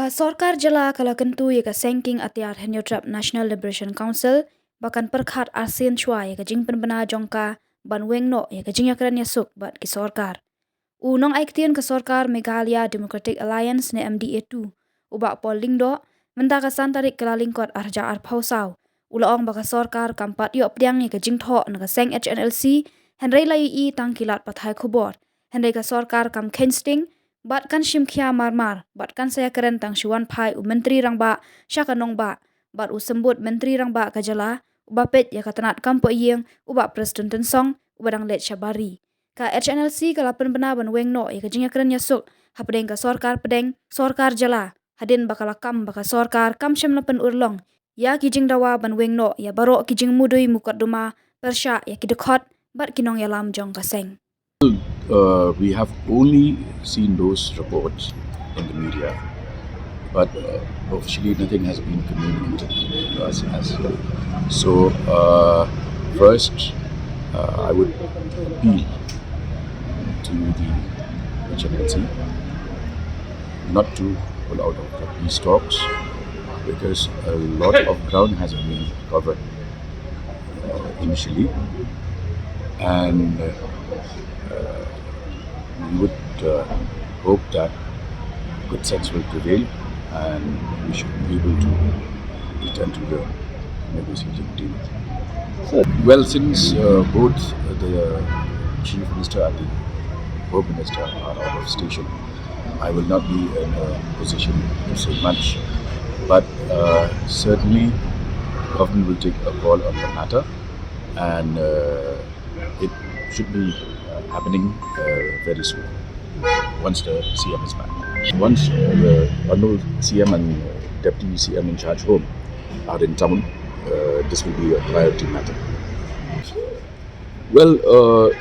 Ka Sorkar Jala kala kentu ye ka Senking atiar Henyotrap National Liberation Council bahkan Pyrkhat Arsien chua ye ka Jingpynbna jongka ban Weng no ye ka Jingiakren Iasuk bat ki Sorkar. Nong aiktian ka Sorkar Meghalaya Democratic Alliance ne MDA2 ubak pol lingdo menta ka santarik kala lingkot arja arpausau ulaong baka Sorkar kampat yo pdiang ye ka Jingtho na ka Seng Hnlc Henry layu I tangkilat pathai khubor Henry ka Sorkar kam Kensting bat kan shimkhia marmar bat kan saya keren tang shuan phai menteri rangba syakanong ba bat usembut menteri rangba kajala ubapet ya katanat kampo yeng uba presiden tensong ubadang let syabari ka Hnlc kala penbena ban Weng no ya ka Jingiakren Iasuk hapdeng ka Sorkar pedeng Sorkar jala hadin bakala kam baka Sorkar kam syamna pen urlong ya ki jingdawa ban Weng no ya baro ki jingmudui mukadduma persya ya ki dekhot bat kinong ya lam jong ka Seng. We have only seen those reports in the media, but officially nothing has been communicated to us as well. So first, I would appeal to the Hnlc not to pull out of the peace talks because a lot of ground has been covered initially, and we would hope that good sense will prevail and we should be able to return to the negotiating table. Well, since both the Chief Minister and the Home Minister are out of station, I will not be in a position to say much, but certainly government will take a call on the matter, and it should be happening very soon once the CM is back. Once the Honorable CM and Deputy CM in charge home are in town, this will be a priority matter. Well,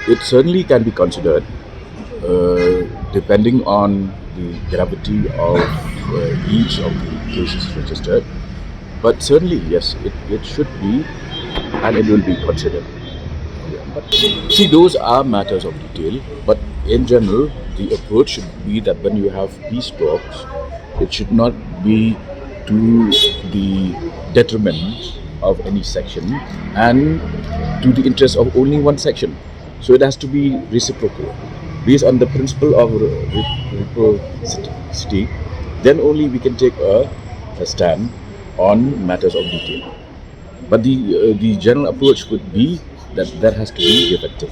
it certainly can be considered depending on the gravity of each of the cases registered, but certainly yes, it should be and it will be considered. But see, those are matters of detail, but in general, the approach should be that when you have peace talks, it should not be to the detriment of any section and to the interest of only one section. So it has to be reciprocal. Based on the principle of reciprocity, then only we can take a stand on matters of detail. But the general approach would be that there has to be give and take.